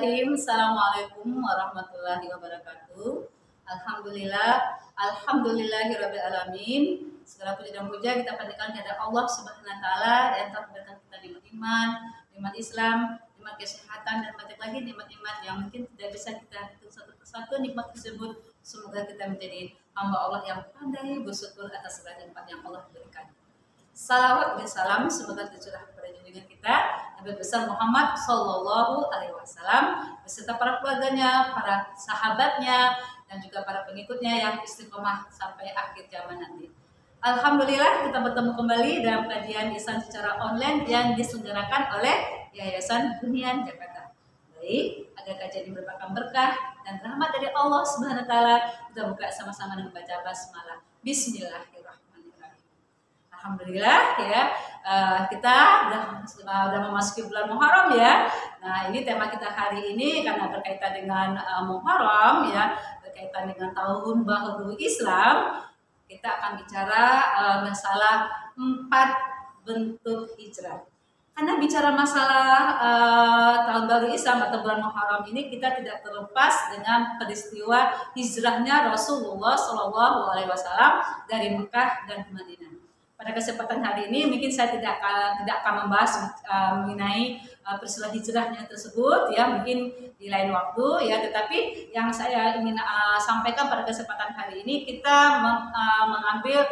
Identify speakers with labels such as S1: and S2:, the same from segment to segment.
S1: Bismillahirrahmanirrahim. Assalamualaikum warahmatullahi wabarakatuh. Alhamdulillahirabbil alamin. Segala puji dan puja kita panjatkan kepada Allah Subhanahu wa taala yang telah memberikan kita nikmat iman, nikmat Islam, nikmat kesehatan dan banyak lagi nikmat-nikmat yang mungkin tidak bisa kita hitung satu persatu nikmat tersebut. Semoga kita menjadi hamba Allah yang pandai bersyukur atas segala nikmat yang Allah berikan. Salawat dan salam semoga tercurah kepada junjungan kita Nabi besar Muhammad Sallallahu Alaihi Wasallam beserta para keluarganya, para sahabatnya, dan juga para pengikutnya yang istiqomah sampai akhir zaman nanti. Alhamdulillah kita bertemu kembali dalam kajian Ihsan secara online yang diselenggarakan oleh Yayasan Bunian Jakarta. Baik, agar kajian ini merupakan berkah dan rahmat dari Allah Subhanahu Wa Taala, kita buka sama-sama dengan baca basmalah. Bismillahirrahmanirrahim. Alhamdulillah ya, kita udah memasuki bulan Muharram ya. Nah ini tema kita hari ini karena berkaitan dengan Muharram ya, berkaitan dengan tahun baru Islam. Kita akan bicara masalah 4 bentuk hijrah. Karena bicara masalah tahun baru Islam atau bulan Muharram ini kita tidak terlepas dengan peristiwa hijrahnya Rasulullah Shallallahu Alaihi Wasallam dari Mekah dan Madinah. Pada kesempatan hari ini mungkin saya tidak akan membahas mengenai peristiwa hijrahnya tersebut ya, mungkin di lain waktu ya, tetapi yang saya ingin sampaikan pada kesempatan hari ini kita mengambil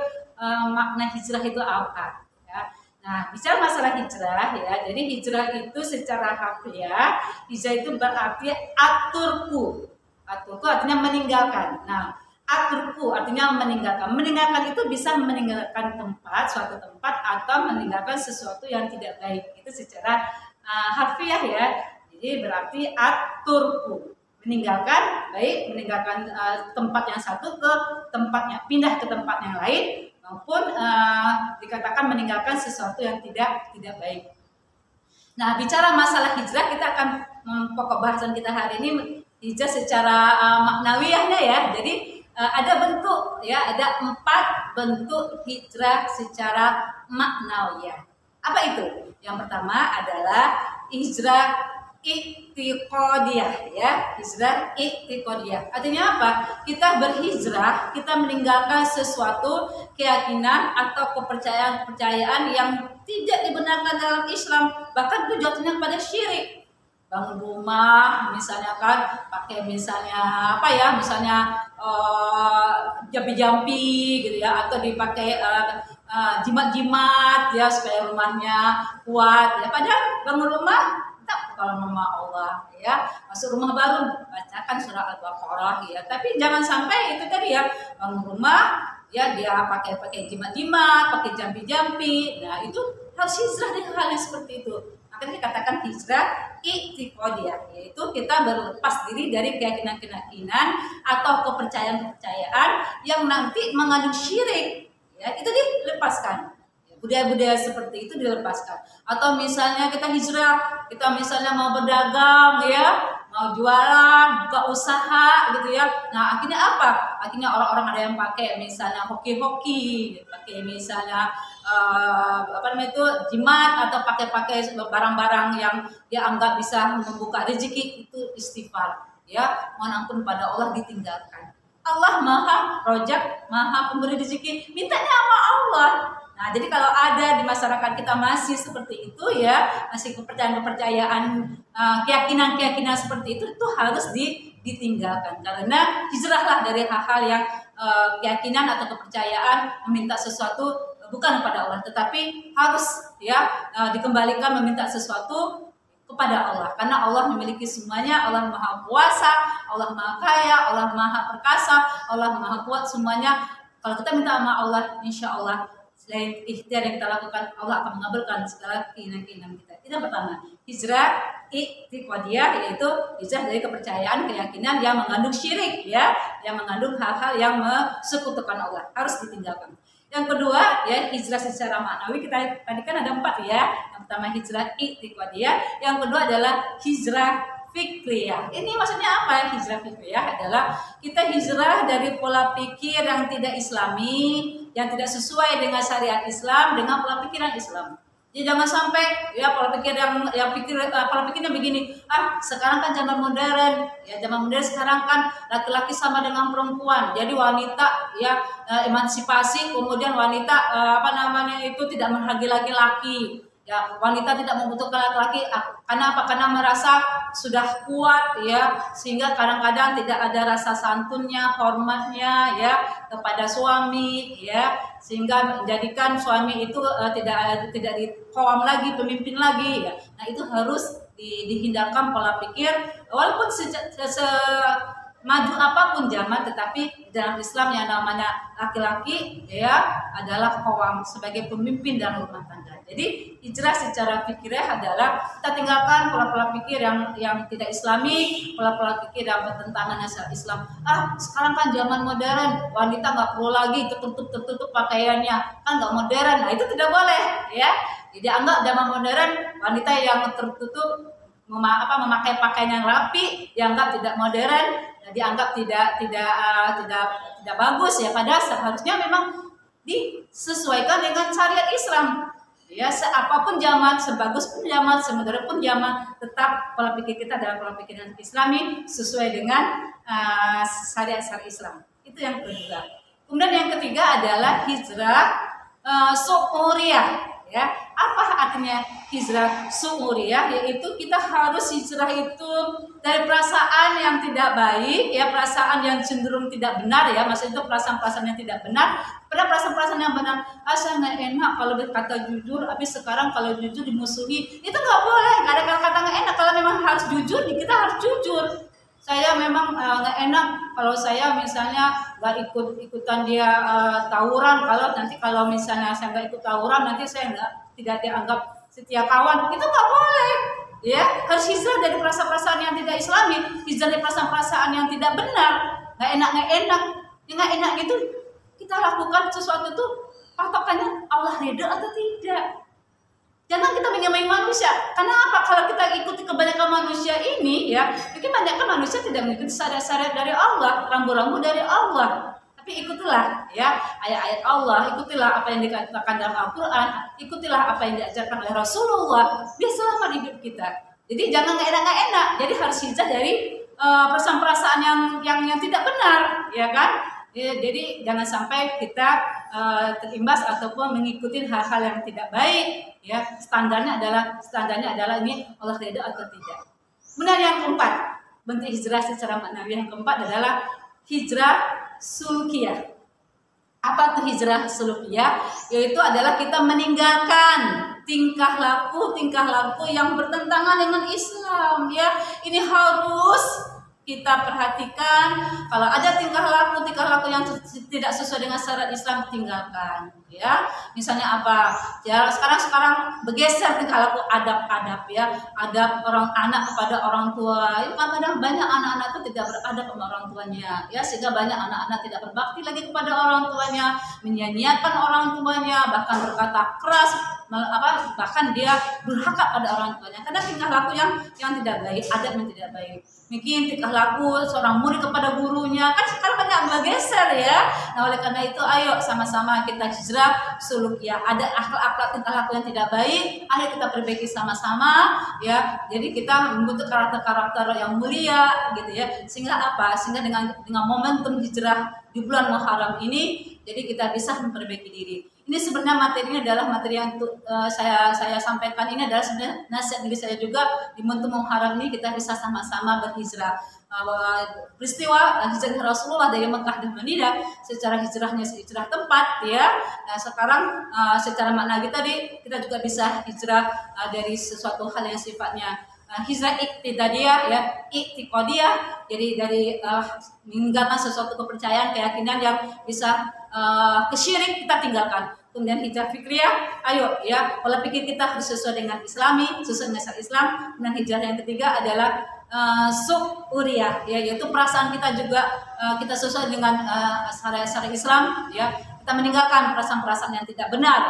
S1: makna hijrah itu apa ya. Nah, bicara masalah hijrah ya, jadi hijrah itu secara harfiah, hijrah itu berarti aturku. Aturku artinya meninggalkan. Nah, aturku artinya meninggalkan. Meninggalkan itu bisa meninggalkan tempat, suatu tempat, atau meninggalkan sesuatu yang tidak baik. Itu secara harfiah ya. Jadi berarti aturku. Meninggalkan baik, meninggalkan tempat yang satu ke tempatnya, pindah ke tempat yang lain, maupun dikatakan meninggalkan sesuatu yang tidak baik. Nah, bicara masalah hijrah, kita akan pokok bahasan kita hari ini hijrah secara maknawiyahnya ya. Jadi ada bentuk ya, ada 4 bentuk hijrah secara maknawiyah. Apa itu? Yang pertama adalah hijrah i'tiqadiyah ya, hijrah i'tiqadiyah. Artinya apa? Kita berhijrah, kita meninggalkan sesuatu keyakinan atau kepercayaan yang tidak dibenarkan dalam Islam, bahkan itu jatuhnya pada syirik. Bangun rumah misalnya kan pakai misalnya apa ya, misalnya jampi-jampi gitu ya, atau dipakai jimat-jimat ya supaya rumahnya kuat ya, padahal bangun rumah tak kalau nama Allah ya, masuk rumah baru bacakan surah Al-Baqarah ya, tapi jangan sampai itu tadi ya, bangun rumah ya dia pakai jimat-jimat, pakai jampi-jampi. Nah itu harus hijrah dari hal yang seperti itu. Akhirnya dikatakan hijrah i'tiqadiyah, yaitu kita berlepas diri dari keyakinan-keyakinan atau kepercayaan-kepercayaan yang nanti mengandung syirik ya, itu dilepaskan. Budaya-budaya seperti itu dilepaskan. Atau misalnya kita hijrah, kita misalnya mau berdagang ya, mau jualan, buka usaha gitu ya. Nah akhirnya apa? Akhirnya orang-orang ada yang pakai misalnya hoki-hoki, pakai misalnya jimat, atau pakai barang-barang yang dianggap bisa membuka rezeki, itu istighfar ya, mohon ampun pada Allah, ditinggalkan. Allah Maha Rojak, Maha Pemberi rezeki, mintanya sama Allah. Nah, jadi kalau ada di masyarakat kita masih seperti itu ya, masih kepercayaan-kepercayaan, keyakinan-keyakinan seperti itu harus ditinggalkan. Karena hijrahlah dari hal-hal yang keyakinan atau kepercayaan meminta sesuatu bukan kepada Allah, tetapi harus ya dikembalikan meminta sesuatu kepada Allah, karena Allah memiliki semuanya. Allah Maha Kuasa, Allah Maha Kaya, Allah Maha Perkasa, Allah Maha Kuat, semuanya. Kalau kita minta sama Allah, insya Allah selain ikhtiar yang kita lakukan, Allah akan mengabulkan segala keinginan-keinginan kita. Itu pertama, hijrah i'tiqadiyah, yaitu hijrah dari kepercayaan, keyakinan yang mengandung syirik ya, yang mengandung hal-hal yang mensekutukan Allah, harus ditinggalkan. Yang kedua ya, hijrah secara maknawi, kita tadi kan ada 4 ya. Yang pertama hijrah i'tiqadiyah, yang kedua adalah hijrah fikriyah. Ini maksudnya apa? Hijrah fikriyah adalah kita hijrah dari pola pikir yang tidak islami, yang tidak sesuai dengan syariat Islam, dengan pola pikiran Islam. Jadi jangan sampai ya pola pikir pola pikirnya begini, sekarang kan zaman modern, ya zaman modern sekarang kan laki-laki sama dengan perempuan. Jadi wanita ya emansipasi, kemudian wanita itu tidak menghargai laki-laki. Ya, wanita tidak membutuhkan laki-laki karena apa? Karena merasa sudah kuat ya, sehingga kadang-kadang tidak ada rasa santunnya, hormatnya ya kepada suami ya, sehingga menjadikan suami itu tidak dikawam lagi, pemimpin lagi ya. Nah, itu harus dihindarkan pola pikir walaupun maju apapun zaman, tetapi dalam Islam yang namanya laki-laki ya adalah kawam sebagai pemimpin dalam rumah tangga. Jadi hijrah secara pikirnya adalah kita tinggalkan pola-pola pikir yang tidak Islami, pola-pola pikir yang bertentangan dengan Islam. Sekarang kan zaman modern, wanita nggak perlu lagi tertutup pakaiannya, kan nggak modern. Nah, itu tidak boleh ya. Jadi anggap zaman modern wanita yang tertutup memakai pakaian yang rapi dianggap tidak modern, dianggap tidak bagus ya. Padahal seharusnya memang disesuaikan dengan syariat Islam. Ya, apapun zaman, sebagus pun zaman, semodern pun zaman, tetap pola pikir kita adalah pola pikir yang Islami sesuai dengan syariat Islam. Itu yang kedua. Kemudian yang ketiga adalah hijrah su'uriyah. Ya, apa artinya hijrah su'uriyah? Yaitu kita harus hijrah itu dari perasaan yang tidak baik, ya perasaan yang cenderung tidak benar ya, maksudnya itu perasaan-perasaan yang tidak benar pada perasaan-perasaan yang benar. Saya nggak enak kalau berkata jujur, tapi sekarang kalau jujur dimusuhi, itu nggak boleh. Nggak ada kata-kata nggak enak. Kalau memang harus jujur, kita harus jujur. Saya memang nggak enak kalau saya misalnya nggak ikutan dia tawuran. Kalau misalnya saya nggak ikut tawuran, nanti saya tidak dianggap setia kawan. Itu nggak boleh. Ya, harus hijrah dari perasaan-perasaan yang tidak Islami, hijrah dari perasaan-perasaan yang tidak benar. Nggak enak. Nggak enak itu kita lakukan sesuatu itu patokannya Allah ridho atau tidak. Jangan kita menyamai manusia. Karena apa? Kalau kita ikuti kebanyakan manusia ini ya, mungkin kebanyakan manusia tidak mengikuti syariat-syariat dari Allah, rambu-rambu dari Allah. Tapi ikutilah ya ayat-ayat Allah, ikutilah apa yang dikatakan dalam Al-Qur'an, ikutilah apa yang diajarkan oleh Rasulullah, biar selamat hidup kita. Jadi jangan nggak enak. Jadi harus hijrah dari perasaan-perasaan yang tidak benar, ya kan? Jadi jangan sampai kita terimbas ataupun mengikuti hal-hal yang tidak baik. Ya, standarnya adalah ini Allah ridha atau tidak. Kemudian yang keempat, bentuk hijrah secara maknawi yang keempat adalah hijrah sulukiyah. Apa itu hijrah sulukiyah? Yaitu adalah kita meninggalkan tingkah laku yang bertentangan dengan Islam. Ya, ini harus kita perhatikan. Kalau ada tingkah laku yang tidak sesuai dengan syariat Islam, tinggalkan. Ya, misalnya apa? Ya, sekarang bergeser tingkah laku adab ya, adab orang anak kepada orang tua. Itu kadang banyak anak-anak itu tidak beradab sama orang tuanya. Ya, sehingga banyak anak-anak tidak berbakti lagi kepada orang tuanya, menyia-nyiakan orang tuanya, bahkan berkata keras, bahkan dia durhaka pada orang tuanya. Karena tingkah laku yang tidak baik, adab yang tidak baik. Mungkin tingkah laku seorang murid kepada gurunya, kan sekarang banyak bergeser ya. Nah, oleh karena itu ayo sama-sama kita hijrah sulukiyah. Ada akhlak-akhlak tingkah laku yang tidak baik, ayo kita perbaiki sama-sama ya. Jadi kita membentuk karakter-karakter yang mulia gitu ya. Sehingga apa? Sehingga dengan momentum hijrah di bulan Muharram ini, jadi kita bisa memperbaiki diri. Ini sebenarnya materinya adalah materi yang saya sampaikan ini adalah sebenarnya nasihat diri saya juga. Di momentum Muharram ini kita bisa sama-sama berhijrah. Peristiwa hijrah Rasulullah dari Mekah dan Madinah secara hijrahnya hijrah tempat ya. Nah, sekarang secara makna kita juga bisa hijrah dari sesuatu hal yang sifatnya hijrah iktidadiyah ya, iktiqadiyah. Jadi dari meninggalkan sesuatu kepercayaan, keyakinan yang bisa kesyirik kita tinggalkan. Kemudian hijrah fikriyah, ayo ya pola pikir kita harus sesuai dengan Islami, sesuai dengan syariat Islam. Dan hijrah yang ketiga adalah su'uriyah ya, yaitu perasaan kita juga kita sesuai dengan syariat Islam ya. Kita meninggalkan perasaan-perasaan yang tidak benar,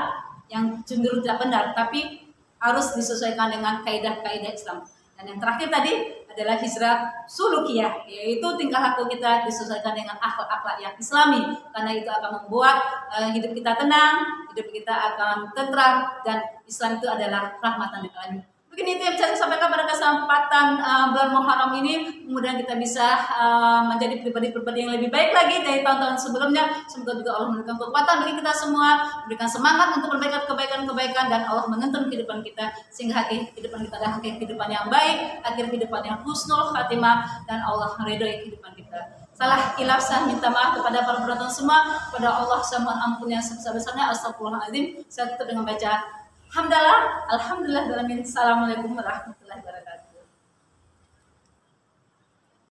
S1: yang cenderung tidak benar, tapi harus disesuaikan dengan kaidah-kaidah Islam. Dan yang terakhir tadi adalah hijrah sulukiyah, yaitu tingkah laku kita disesuaikan dengan akhlak-akhlak yang Islami, karena itu akan membuat hidup kita tenang, hidup kita akan tentram, dan Islam itu adalah rahmatan lil alamin. Mungkin itu yang bisa saya sampaikan pada kesempatan bulan Muharram ini. Kemudian kita bisa menjadi pribadi-pribadi yang lebih baik lagi dari tahun-tahun sebelumnya. Semoga juga Allah memberikan kekuatan bagi kita semua, memberikan semangat untuk berbaikat kebaikan-kebaikan, dan Allah menuntun kehidupan kita sehingga kehidupan kita adalah kehidupan yang baik, akhir kehidupan yang husnul khatimah, dan Allah meridhoi kehidupan kita. Salah hilaf saya minta maaf kepada para penonton semua, kepada Allah saya mohon ampun yang sebesar-besarnya. Astagfirullahaladzim. Saya tutup dengan baca Alhamdulillah, Alhamdulillah. Assalamualaikum warahmatullahi wabarakatuh.